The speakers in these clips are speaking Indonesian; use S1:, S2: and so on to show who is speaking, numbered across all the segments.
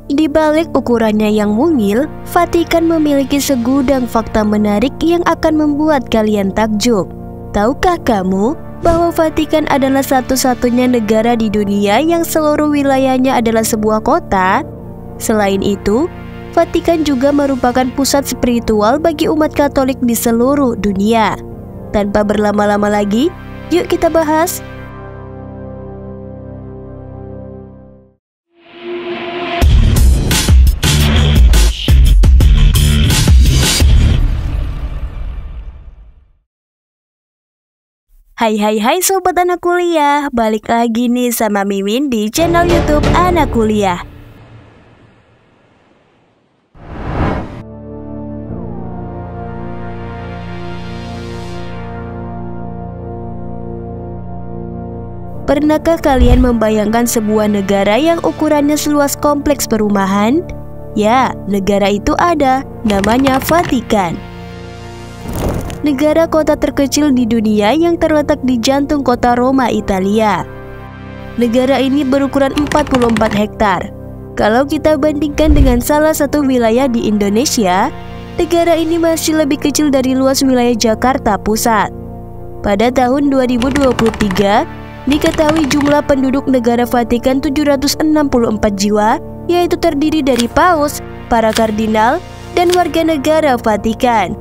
S1: Di balik ukurannya yang mungil, Vatikan memiliki segudang fakta menarik yang akan membuat kalian takjub. Tahukah kamu bahwa Vatikan adalah satu-satunya negara di dunia yang seluruh wilayahnya adalah sebuah kota? Selain itu, Vatikan juga merupakan pusat spiritual bagi umat Katolik di seluruh dunia. Tanpa berlama-lama lagi, yuk kita bahas. Hai sobat anak kuliah, balik lagi nih sama Mimin di channel YouTube Anak Kuliah. Pernahkah kalian membayangkan sebuah negara yang ukurannya seluas kompleks perumahan? Ya, negara itu ada, namanya Vatikan. Negara kota terkecil di dunia yang terletak di jantung kota Roma, Italia. Negara ini berukuran 44 hektar. Kalau kita bandingkan dengan salah satu wilayah di Indonesia, negara ini masih lebih kecil dari luas wilayah Jakarta Pusat. Pada tahun 2023, diketahui jumlah penduduk negara Vatikan 764 jiwa, yaitu terdiri dari paus, para kardinal, dan warga negara Vatikan.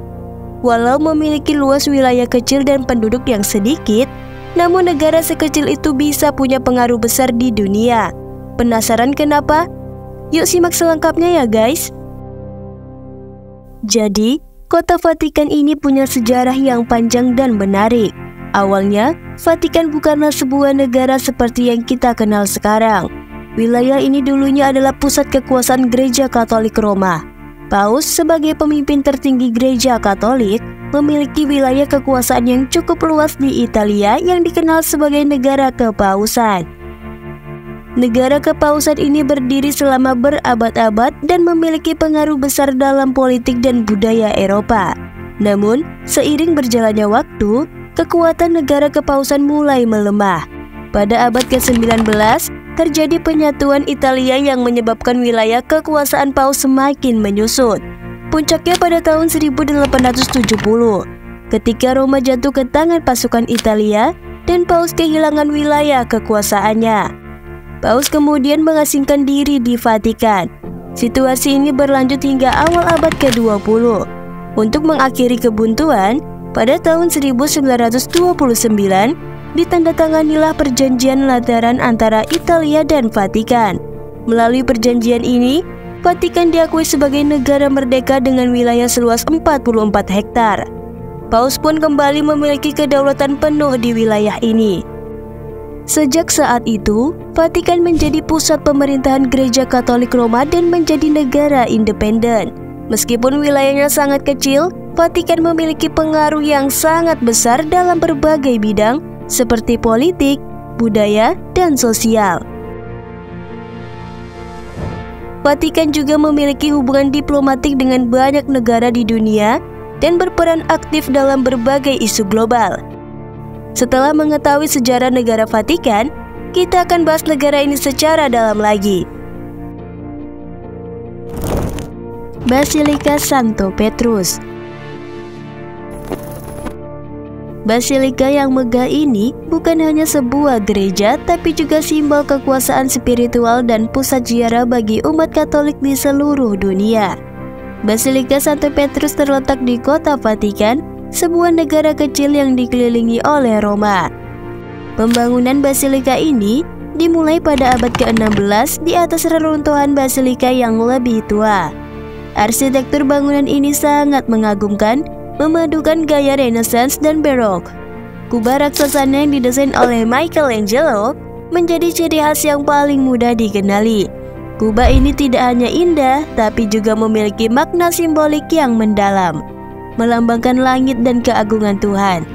S1: Walau memiliki luas wilayah kecil dan penduduk yang sedikit, namun negara sekecil itu bisa punya pengaruh besar di dunia. Penasaran kenapa? Yuk simak selengkapnya ya guys. Jadi, kota Vatikan ini punya sejarah yang panjang dan menarik. Awalnya, Vatikan bukanlah sebuah negara seperti yang kita kenal sekarang. Wilayah ini dulunya adalah pusat kekuasaan Gereja Katolik Roma. Paus sebagai pemimpin tertinggi Gereja Katolik memiliki wilayah kekuasaan yang cukup luas di Italia yang dikenal sebagai negara kepausan. Negara kepausan ini berdiri selama berabad-abad dan memiliki pengaruh besar dalam politik dan budaya Eropa. Namun, seiring berjalannya waktu, kekuatan negara kepausan mulai melemah. Pada abad ke-19, terjadi penyatuan Italia yang menyebabkan wilayah kekuasaan Paus semakin menyusut. Puncaknya pada tahun 1870, ketika Roma jatuh ke tangan pasukan Italia dan Paus kehilangan wilayah kekuasaannya. Paus kemudian mengasingkan diri di Vatikan. Situasi ini berlanjut hingga awal abad ke-20. Untuk mengakhiri kebuntuan, pada tahun 1929, ditandatanganilah perjanjian Lateran antara Italia dan Vatikan. Melalui perjanjian ini, Vatikan diakui sebagai negara merdeka dengan wilayah seluas 44 hektar. Paus pun kembali memiliki kedaulatan penuh di wilayah ini. Sejak saat itu, Vatikan menjadi pusat pemerintahan Gereja Katolik Roma dan menjadi negara independen. Meskipun wilayahnya sangat kecil, Vatikan memiliki pengaruh yang sangat besar dalam berbagai bidang seperti politik, budaya, dan sosial. Vatikan juga memiliki hubungan diplomatik dengan banyak negara di dunia dan berperan aktif dalam berbagai isu global. Setelah mengetahui sejarah negara Vatikan, kita akan bahas negara ini secara dalam lagi. Basilika Santo Petrus. Basilika yang megah ini bukan hanya sebuah gereja, tapi juga simbol kekuasaan spiritual dan pusat ziarah bagi umat Katolik di seluruh dunia. Basilika Santo Petrus terletak di kota Vatikan, sebuah negara kecil yang dikelilingi oleh Roma. Pembangunan basilika ini dimulai pada abad ke-16 di atas reruntuhan basilika yang lebih tua. Arsitektur bangunan ini sangat mengagumkan, memadukan gaya Renaissance dan Barok. Kubah raksasanya yang didesain oleh Michelangelo menjadi ciri khas yang paling mudah dikenali. Kubah ini tidak hanya indah, tapi juga memiliki makna simbolik yang mendalam, melambangkan langit dan keagungan Tuhan.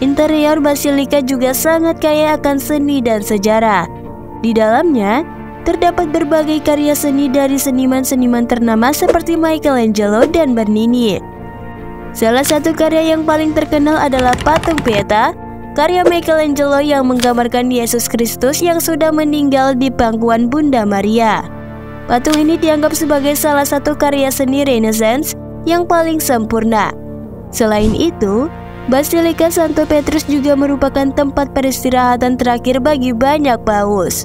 S1: Interior basilika juga sangat kaya akan seni dan sejarah. Di dalamnya terdapat berbagai karya seni dari seniman-seniman ternama seperti Michelangelo dan Bernini. Salah satu karya yang paling terkenal adalah patung Pieta, karya Michelangelo yang menggambarkan Yesus Kristus yang sudah meninggal di pangkuan Bunda Maria. Patung ini dianggap sebagai salah satu karya seni Renaissance yang paling sempurna. Selain itu, Basilika Santo Petrus juga merupakan tempat peristirahatan terakhir bagi banyak paus.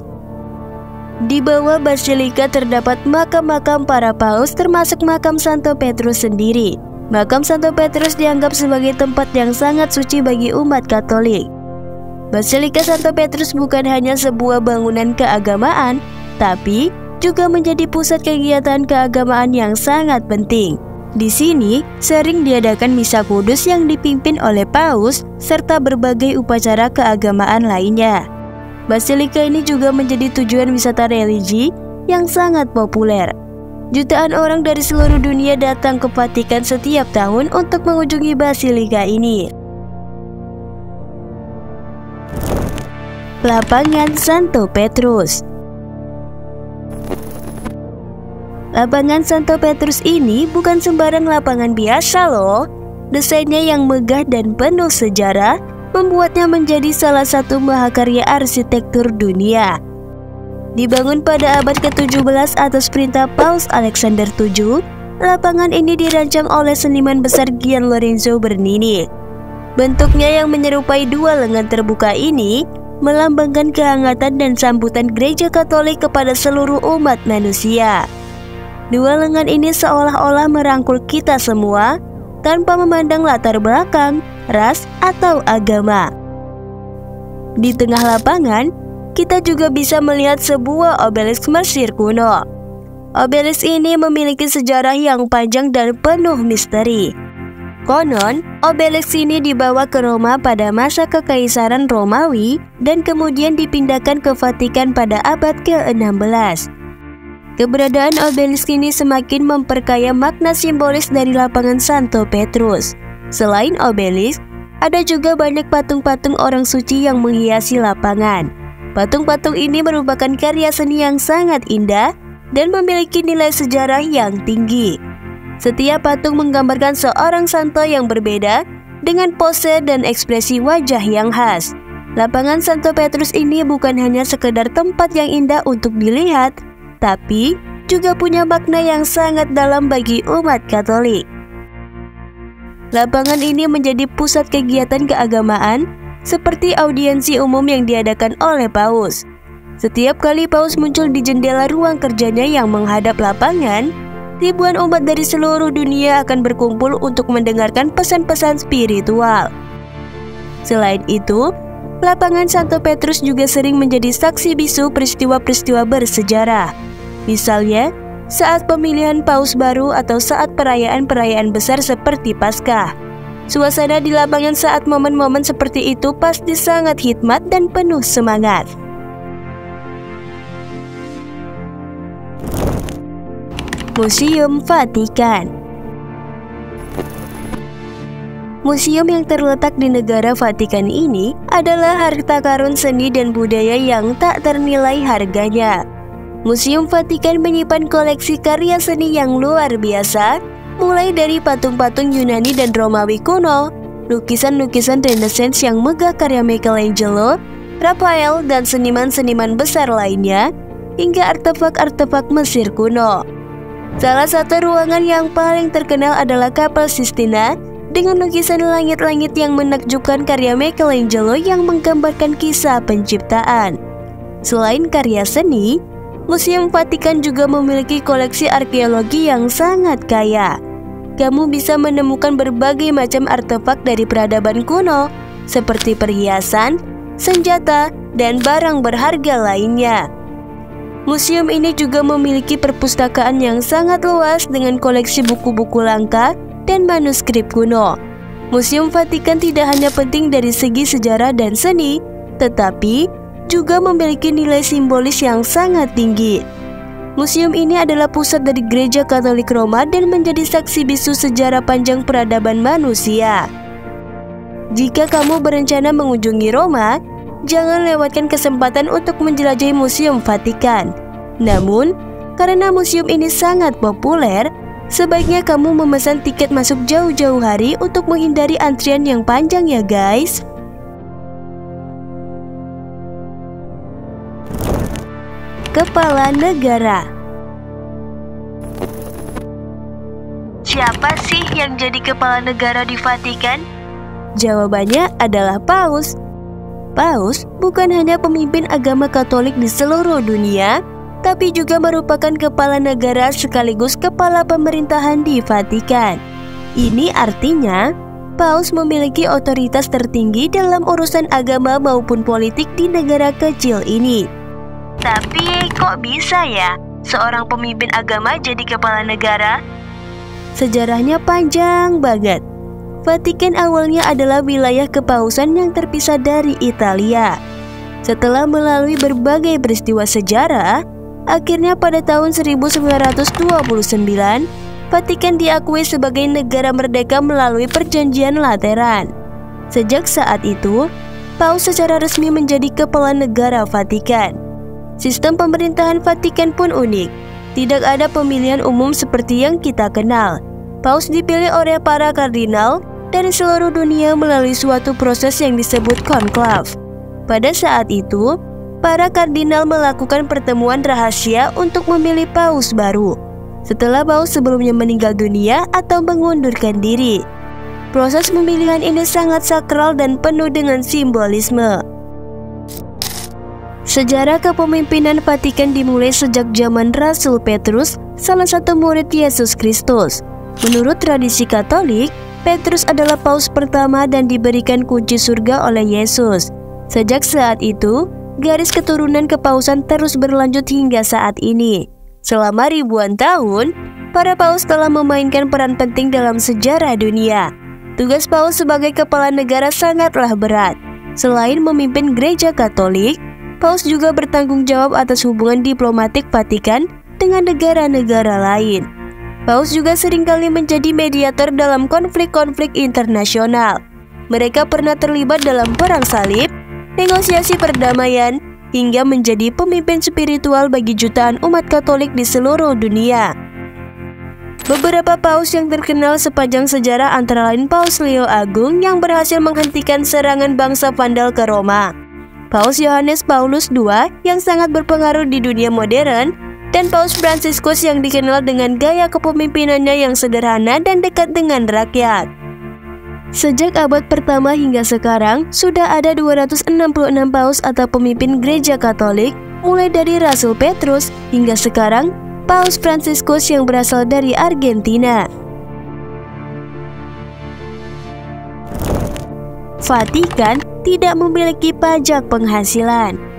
S1: Di bawah basilika terdapat makam-makam para paus termasuk makam Santo Petrus sendiri. Makam Santo Petrus dianggap sebagai tempat yang sangat suci bagi umat Katolik. Basilika Santo Petrus bukan hanya sebuah bangunan keagamaan, tapi juga menjadi pusat kegiatan keagamaan yang sangat penting. Di sini sering diadakan misa kudus yang dipimpin oleh paus serta berbagai upacara keagamaan lainnya. Basilika ini juga menjadi tujuan wisata religi yang sangat populer. Jutaan orang dari seluruh dunia datang ke Vatikan setiap tahun untuk mengunjungi basilika ini. Lapangan Santo Petrus. Lapangan Santo Petrus ini bukan sembarang lapangan biasa loh. Desainnya yang megah dan penuh sejarah membuatnya menjadi salah satu mahakarya arsitektur dunia. Dibangun pada abad ke-17 atas perintah Paus Alexander VII, lapangan ini dirancang oleh seniman besar Gian Lorenzo Bernini. Bentuknya yang menyerupai dua lengan terbuka ini melambangkan kehangatan dan sambutan Gereja Katolik kepada seluruh umat manusia. Dua lengan ini seolah-olah merangkul kita semua tanpa memandang latar belakang, ras, atau agama. Di tengah lapangan, kita juga bisa melihat sebuah obelisk Mesir kuno. Obelisk ini memiliki sejarah yang panjang dan penuh misteri. Konon, obelisk ini dibawa ke Roma pada masa Kekaisaran Romawi dan kemudian dipindahkan ke Vatikan pada abad ke-16. Keberadaan obelisk ini semakin memperkaya makna simbolis dari lapangan Santo Petrus. Selain obelisk, ada juga banyak patung-patung orang suci yang menghiasi lapangan. Patung-patung ini merupakan karya seni yang sangat indah dan memiliki nilai sejarah yang tinggi. Setiap patung menggambarkan seorang santo yang berbeda dengan pose dan ekspresi wajah yang khas. Lapangan Santo Petrus ini bukan hanya sekedar tempat yang indah untuk dilihat, tapi juga punya makna yang sangat dalam bagi umat Katolik. Lapangan ini menjadi pusat kegiatan keagamaan seperti audiensi umum yang diadakan oleh paus. Setiap kali paus muncul di jendela ruang kerjanya yang menghadap lapangan, ribuan umat dari seluruh dunia akan berkumpul untuk mendengarkan pesan-pesan spiritual. Selain itu, lapangan Santo Petrus juga sering menjadi saksi bisu peristiwa-peristiwa bersejarah. Misalnya, saat pemilihan paus baru atau saat perayaan-perayaan besar seperti Paskah. Suasana di lapangan saat momen-momen seperti itu pasti sangat hikmat dan penuh semangat. Museum Vatikan. Museum yang terletak di negara Vatikan ini adalah harta karun seni dan budaya yang tak ternilai harganya. Museum Vatikan menyimpan koleksi karya seni yang luar biasa, mulai dari patung-patung Yunani dan Romawi kuno, lukisan-lukisan Renaissance yang megah karya Michelangelo, Raphael, dan seniman-seniman besar lainnya, hingga artefak-artefak Mesir kuno. Salah satu ruangan yang paling terkenal adalah Kapel Sistina dengan lukisan langit-langit yang menakjubkan karya Michelangelo yang menggambarkan kisah penciptaan. Selain karya seni, Museum Vatikan juga memiliki koleksi arkeologi yang sangat kaya. Kamu bisa menemukan berbagai macam artefak dari peradaban kuno, seperti perhiasan, senjata, dan barang berharga lainnya. Museum ini juga memiliki perpustakaan yang sangat luas dengan koleksi buku-buku langka dan manuskrip kuno. Museum Vatikan tidak hanya penting dari segi sejarah dan seni, tetapi juga memiliki nilai simbolis yang sangat tinggi. Museum ini adalah pusat dari Gereja Katolik Roma dan menjadi saksi bisu sejarah panjang peradaban manusia. Jika kamu berencana mengunjungi Roma, jangan lewatkan kesempatan untuk menjelajahi Museum Vatikan. Namun, karena museum ini sangat populer, sebaiknya kamu memesan tiket masuk jauh-jauh hari untuk menghindari antrian yang panjang ya guys. Kepala Negara. siapa sih yang jadi kepala negara di Vatikan? Jawabannya adalah Paus. Paus bukan hanya pemimpin agama Katolik di seluruh dunia, tapi juga merupakan kepala negara sekaligus kepala pemerintahan di Vatikan. Ini artinya, Paus memiliki otoritas tertinggi dalam urusan agama maupun politik di negara kecil ini. Tapi kok bisa ya seorang pemimpin agama jadi kepala negara? Sejarahnya panjang banget. Vatikan awalnya adalah wilayah kepausan yang terpisah dari Italia. Setelah melalui berbagai peristiwa sejarah, akhirnya pada tahun 1929, Vatikan diakui sebagai negara merdeka melalui Perjanjian Lateran. Sejak saat itu, Paus secara resmi menjadi kepala negara Vatikan. Sistem pemerintahan Vatikan pun unik. Tidak ada pemilihan umum seperti yang kita kenal. Paus dipilih oleh para kardinal dari seluruh dunia melalui suatu proses yang disebut konklav. Pada saat itu, para kardinal melakukan pertemuan rahasia untuk memilih paus baru setelah paus sebelumnya meninggal dunia atau mengundurkan diri. Proses pemilihan ini sangat sakral dan penuh dengan simbolisme. Sejarah kepemimpinan Vatikan dimulai sejak zaman Rasul Petrus, salah satu murid Yesus Kristus. Menurut tradisi Katolik, Petrus adalah paus pertama dan diberikan kunci surga oleh Yesus. Sejak saat itu, garis keturunan kepausan terus berlanjut hingga saat ini. Selama ribuan tahun, para paus telah memainkan peran penting dalam sejarah dunia. Tugas paus sebagai kepala negara sangatlah berat. Selain memimpin gereja Katolik, paus juga bertanggung jawab atas hubungan diplomatik Vatikan dengan negara-negara lain. Paus juga seringkali menjadi mediator dalam konflik-konflik internasional. Mereka pernah terlibat dalam perang salib, negosiasi perdamaian, hingga menjadi pemimpin spiritual bagi jutaan umat Katolik di seluruh dunia. Beberapa paus yang terkenal sepanjang sejarah antara lain Paus Leo Agung yang berhasil menghentikan serangan bangsa Vandal ke Roma, Paus Yohanes Paulus II yang sangat berpengaruh di dunia modern, dan Paus Fransiskus yang dikenal dengan gaya kepemimpinannya yang sederhana dan dekat dengan rakyat. Sejak abad pertama hingga sekarang, sudah ada 266 paus atau pemimpin gereja Katolik, mulai dari Rasul Petrus hingga sekarang Paus Fransiskus yang berasal dari Argentina. Vatikan tidak memiliki pajak penghasilan.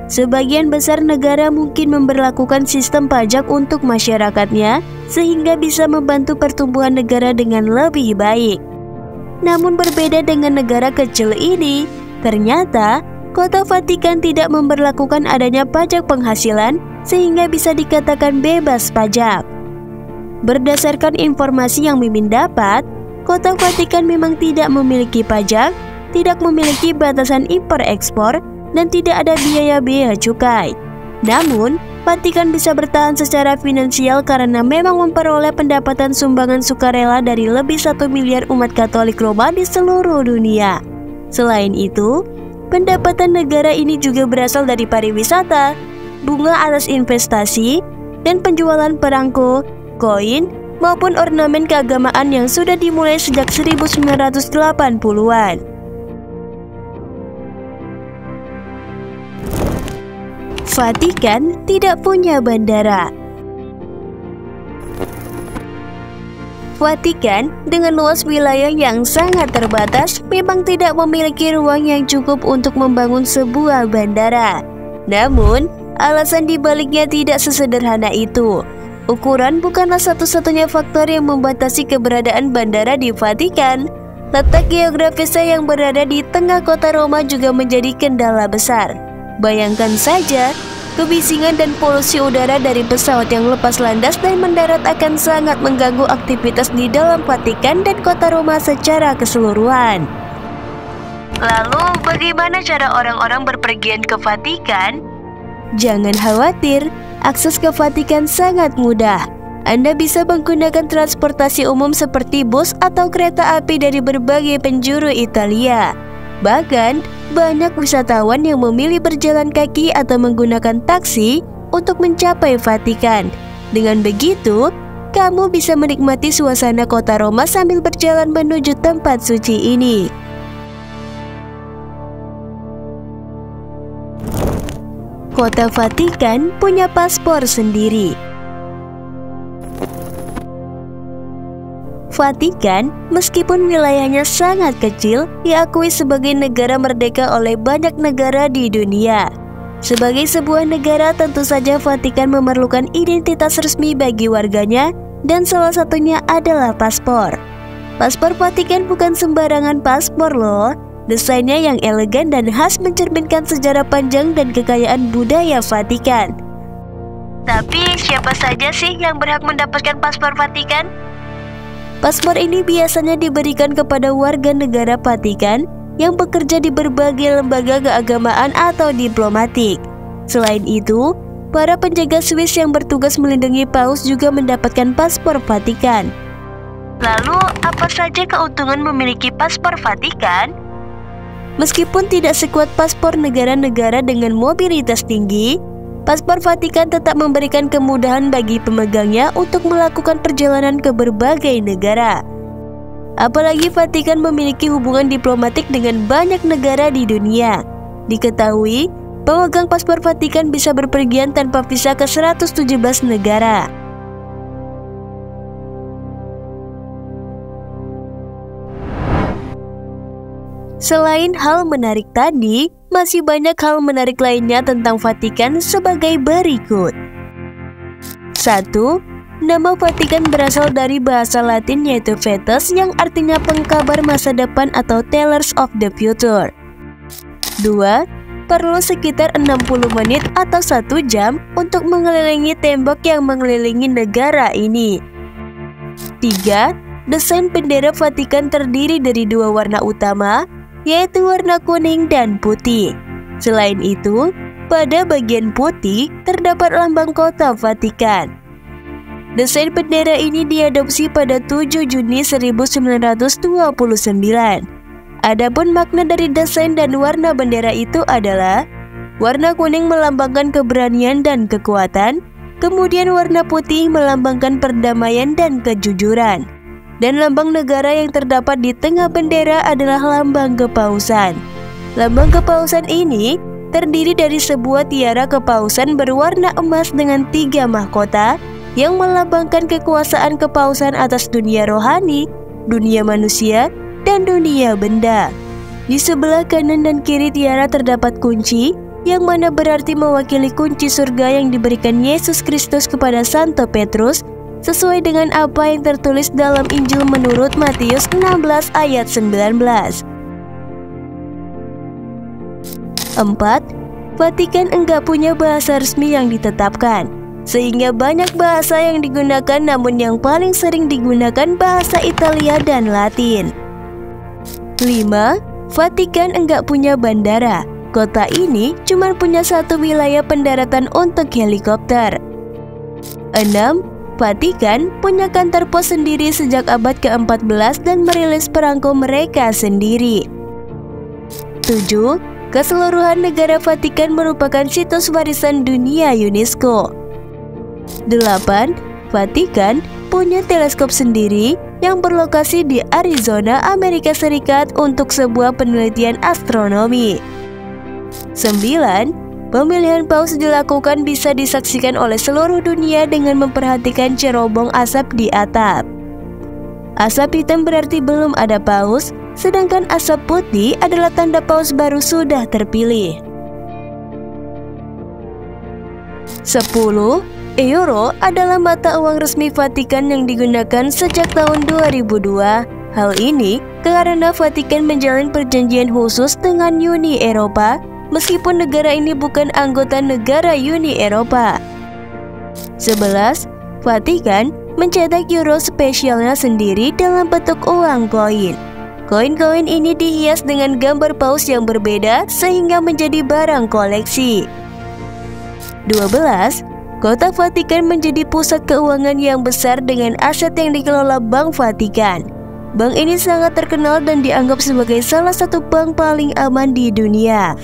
S1: Sebagian besar negara mungkin memberlakukan sistem pajak untuk masyarakatnya, sehingga bisa membantu pertumbuhan negara dengan lebih baik. Namun berbeda dengan negara kecil ini, ternyata Kota Vatikan tidak memberlakukan adanya pajak penghasilan, sehingga bisa dikatakan bebas pajak. Berdasarkan informasi yang Mimin dapat, Kota Vatikan memang tidak memiliki pajak, tidak memiliki batasan impor-ekspor, dan tidak ada biaya-biaya cukai. Namun, Vatikan bisa bertahan secara finansial karena memang memperoleh pendapatan sumbangan sukarela dari lebih 1 miliar umat Katolik Roma di seluruh dunia. Selain itu, pendapatan negara ini juga berasal dari pariwisata, bunga atas investasi, dan penjualan perangko, koin, maupun ornamen keagamaan yang sudah dimulai sejak 1980-an. Vatikan tidak punya bandara. Vatikan dengan luas wilayah yang sangat terbatas memang tidak memiliki ruang yang cukup untuk membangun sebuah bandara. Namun, alasan dibaliknya tidak sesederhana itu. Ukuran bukanlah satu-satunya faktor yang membatasi keberadaan bandara di Vatikan. Letak geografisnya yang berada di tengah kota Roma juga menjadi kendala besar. Bayangkan saja, kebisingan dan polusi udara dari pesawat yang lepas landas dan mendarat akan sangat mengganggu aktivitas di dalam Vatikan dan kota Roma secara keseluruhan. Lalu, bagaimana cara orang-orang berpergian ke Vatikan? Jangan khawatir, akses ke Vatikan sangat mudah. Anda bisa menggunakan transportasi umum seperti bus atau kereta api dari berbagai penjuru Italia. Bahkan, banyak wisatawan yang memilih berjalan kaki atau menggunakan taksi untuk mencapai Vatikan. Dengan begitu, kamu bisa menikmati suasana kota Roma sambil berjalan menuju tempat suci ini. Kota Vatikan punya paspor sendiri. Vatikan, meskipun wilayahnya sangat kecil, diakui sebagai negara merdeka oleh banyak negara di dunia. Sebagai sebuah negara, tentu saja Vatikan memerlukan identitas resmi bagi warganya, dan salah satunya adalah paspor. Paspor Vatikan bukan sembarangan paspor loh. Desainnya yang elegan dan khas mencerminkan sejarah panjang dan kekayaan budaya Vatikan. Tapi siapa saja sih yang berhak mendapatkan paspor Vatikan? Paspor ini biasanya diberikan kepada warga negara Vatikan yang bekerja di berbagai lembaga keagamaan atau diplomatik. Selain itu, para penjaga Swiss yang bertugas melindungi Paus juga mendapatkan paspor Vatikan. Lalu, apa saja keuntungan memiliki paspor Vatikan? Meskipun tidak sekuat paspor negara-negara dengan mobilitas tinggi, paspor Vatikan tetap memberikan kemudahan bagi pemegangnya untuk melakukan perjalanan ke berbagai negara. Apalagi Vatikan memiliki hubungan diplomatik dengan banyak negara di dunia. Diketahui, pemegang paspor Vatikan bisa berpergian tanpa visa ke 117 negara. Selain hal menarik tadi, masih banyak hal menarik lainnya tentang Vatikan sebagai berikut. 1. Nama Vatikan berasal dari bahasa Latin yaitu Vetus yang artinya pengkabar masa depan atau tellers of the future. 2. Perlu sekitar 60 menit atau 1 jam untuk mengelilingi tembok yang mengelilingi negara ini. 3. Desain bendera Vatikan terdiri dari 2 warna utama, yaitu warna kuning dan putih. Selain itu, pada bagian putih terdapat lambang kota Vatikan. Desain bendera ini diadopsi pada 7 Juni 1929. Adapun makna dari desain dan warna bendera itu adalah warna kuning melambangkan keberanian dan kekuatan, kemudian warna putih melambangkan perdamaian dan kejujuran. Dan lambang negara yang terdapat di tengah bendera adalah lambang kepausan. Lambang kepausan ini terdiri dari sebuah tiara kepausan berwarna emas dengan 3 mahkota yang melambangkan kekuasaan kepausan atas dunia rohani, dunia manusia, dan dunia benda. Di sebelah kanan dan kiri tiara terdapat kunci, yang mana berarti mewakili kunci surga yang diberikan Yesus Kristus kepada Santo Petrus, sesuai dengan apa yang tertulis dalam Injil menurut Matius 16 ayat 19. 4. Vatikan enggak punya bahasa resmi yang ditetapkan, sehingga banyak bahasa yang digunakan, namun yang paling sering digunakan bahasa Italia dan Latin. 5. Vatikan enggak punya bandara. Kota ini cuma punya 1 wilayah pendaratan untuk helikopter. 6. Vatikan punya kantor pos sendiri sejak abad ke-14 dan merilis perangko mereka sendiri. 7. Keseluruhan negara Vatikan merupakan situs warisan dunia UNESCO. 8. Vatikan punya teleskop sendiri yang berlokasi di Arizona, Amerika Serikat untuk sebuah penelitian astronomi. 9. Pemilihan paus dilakukan bisa disaksikan oleh seluruh dunia dengan memperhatikan cerobong asap di atap. Asap hitam berarti belum ada paus, sedangkan asap putih adalah tanda paus baru sudah terpilih. 10. Euro adalah mata uang resmi Vatikan yang digunakan sejak tahun 2002. Hal ini karena Vatikan menjalin perjanjian khusus dengan Uni Eropa, meskipun negara ini bukan anggota negara Uni Eropa. 11. Vatikan mencetak euro spesialnya sendiri dalam bentuk uang koin. Koin-koin ini dihias dengan gambar paus yang berbeda sehingga menjadi barang koleksi. 12. Kota Vatikan menjadi pusat keuangan yang besar dengan aset yang dikelola Bank Vatikan. Bank ini sangat terkenal dan dianggap sebagai salah satu bank paling aman di dunia.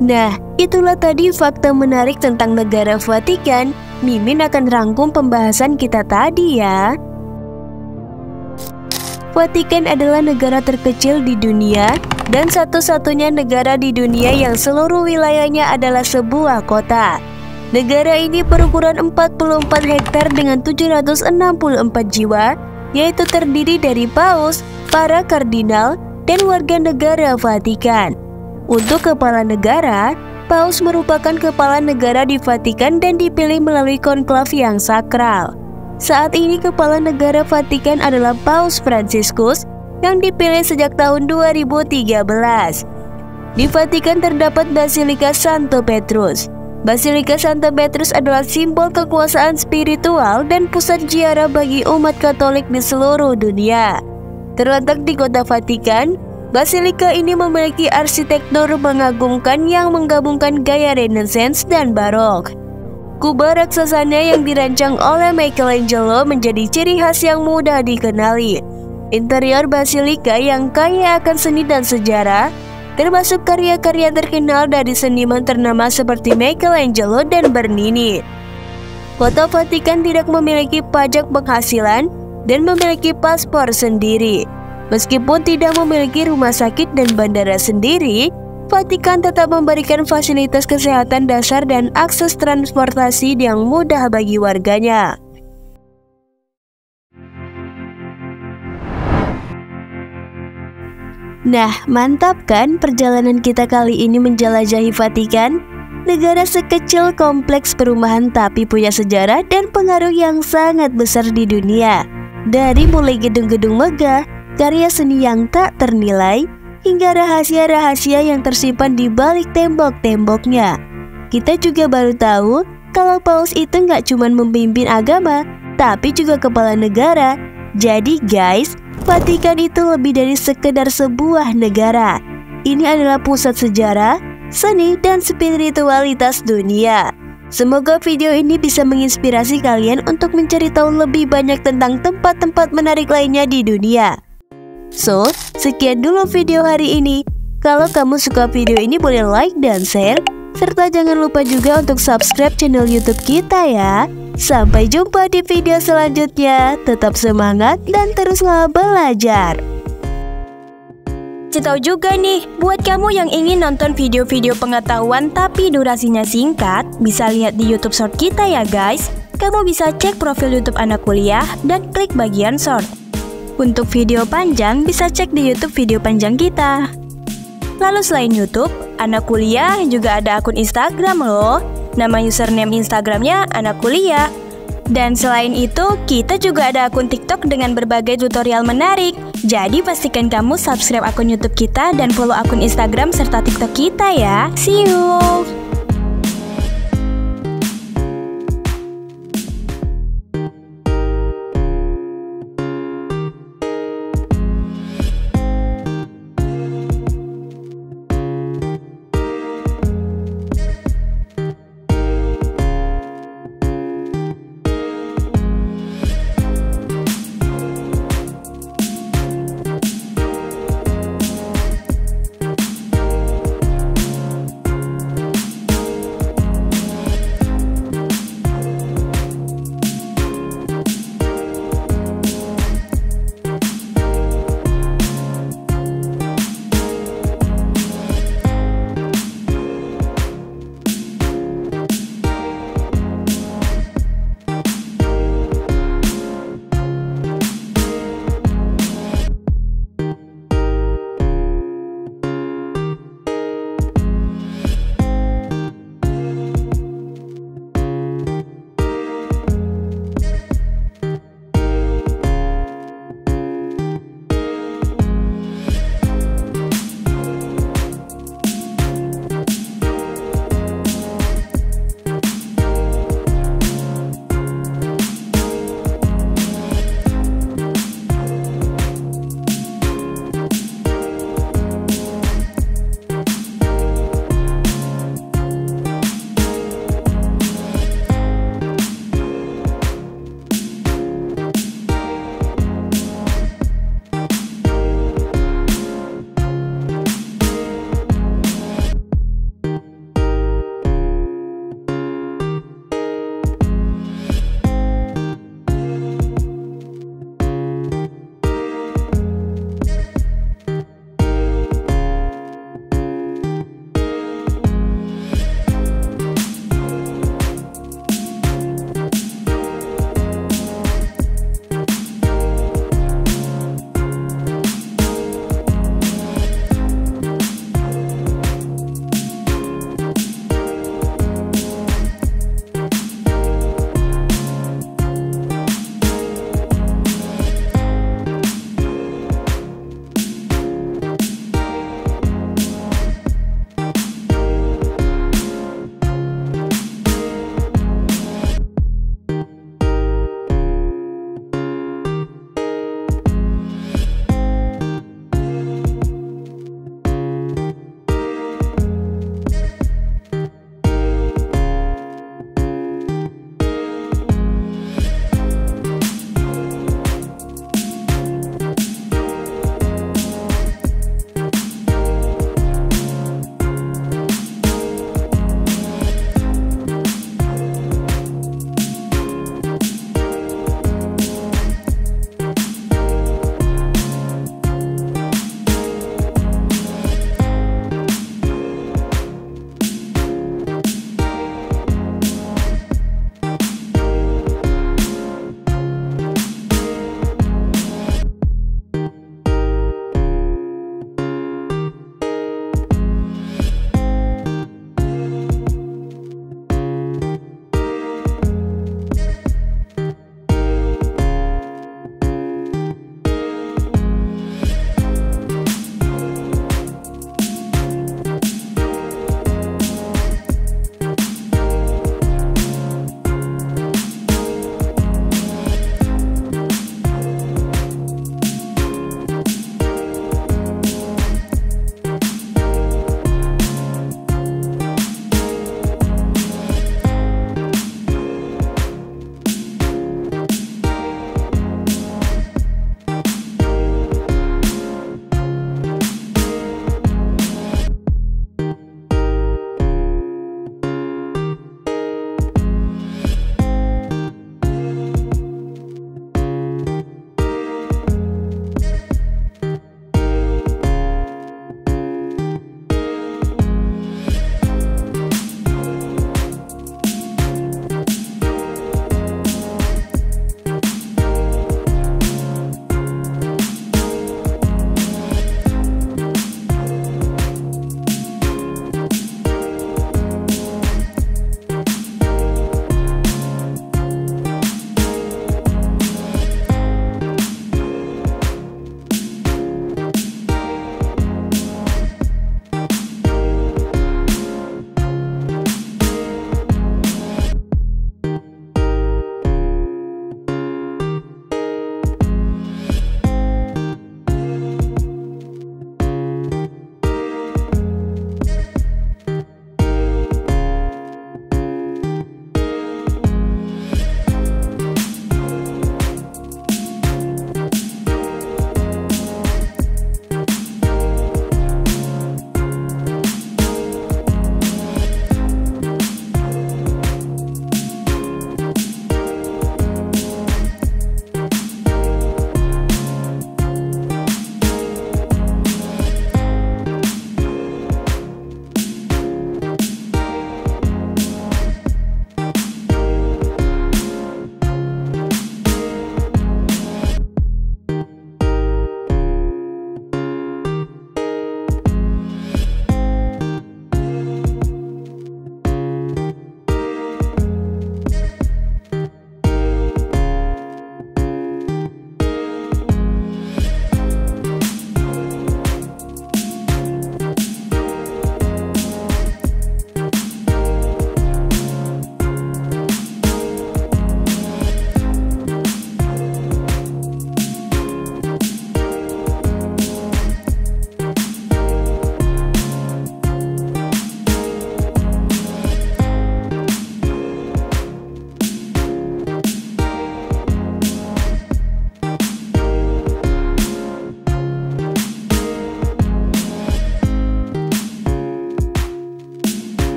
S1: Nah, itulah tadi fakta menarik tentang negara Vatikan. Mimin akan rangkum pembahasan kita tadi ya. Vatikan adalah negara terkecil di dunia dan satu-satunya negara di dunia yang seluruh wilayahnya adalah sebuah kota. Negara ini berukuran 44 hektar dengan 764 jiwa, yaitu terdiri dari paus, para kardinal, dan warga negara Vatikan. Untuk kepala negara, paus merupakan kepala negara di Vatikan dan dipilih melalui konklav yang sakral. Saat ini kepala negara Vatikan adalah Paus Fransiskus yang dipilih sejak tahun 2013. Di Vatikan terdapat Basilika Santo Petrus. Basilika Santo Petrus adalah simbol kekuasaan spiritual dan pusat ziarah bagi umat Katolik di seluruh dunia. Terletak di kota Vatikan, Basilika ini memiliki arsitektur mengagumkan yang menggabungkan gaya Renaissance dan Barok. Kubah raksasanya yang dirancang oleh Michelangelo menjadi ciri khas yang mudah dikenali. Interior Basilika yang kaya akan seni dan sejarah, termasuk karya-karya terkenal dari seniman ternama seperti Michelangelo dan Bernini. Kota Vatikan tidak memiliki pajak penghasilan dan memiliki paspor sendiri. Meskipun tidak memiliki rumah sakit dan bandara sendiri, Vatikan tetap memberikan fasilitas kesehatan dasar dan akses transportasi yang mudah bagi warganya. Nah, mantap kan perjalanan kita kali ini menjelajahi Vatikan? Negara sekecil kompleks perumahan tapi punya sejarah dan pengaruh yang sangat besar di dunia. Dari mulai gedung-gedung megah, karya seni yang tak ternilai, hingga rahasia-rahasia yang tersimpan di balik tembok-temboknya. Kita juga baru tahu kalau paus itu nggak cuma memimpin agama, tapi juga kepala negara. Jadi guys, Vatikan itu lebih dari sekedar sebuah negara. Ini adalah pusat sejarah, seni, dan spiritualitas dunia. Semoga video ini bisa menginspirasi kalian untuk mencari tahu lebih banyak tentang tempat-tempat menarik lainnya di dunia. So, sekian dulu video hari ini. Kalau kamu suka video ini boleh like dan share, serta jangan lupa juga untuk subscribe channel YouTube kita ya. Sampai jumpa di video selanjutnya. Tetap semangat dan teruslah belajar.
S2: Tahu juga nih, buat kamu yang ingin nonton video-video pengetahuan tapi durasinya singkat, bisa lihat di YouTube Short kita ya guys. Kamu bisa cek profil YouTube Anak Kuliah dan klik bagian Short. Untuk video panjang, bisa cek di YouTube video panjang kita. Lalu selain YouTube, Anak Kuliah juga ada akun Instagram loh. Nama username Instagramnya Anak Kuliah. Dan selain itu, kita juga ada akun TikTok dengan berbagai tutorial menarik. Jadi pastikan kamu subscribe akun YouTube kita dan follow akun Instagram serta TikTok kita ya. See you!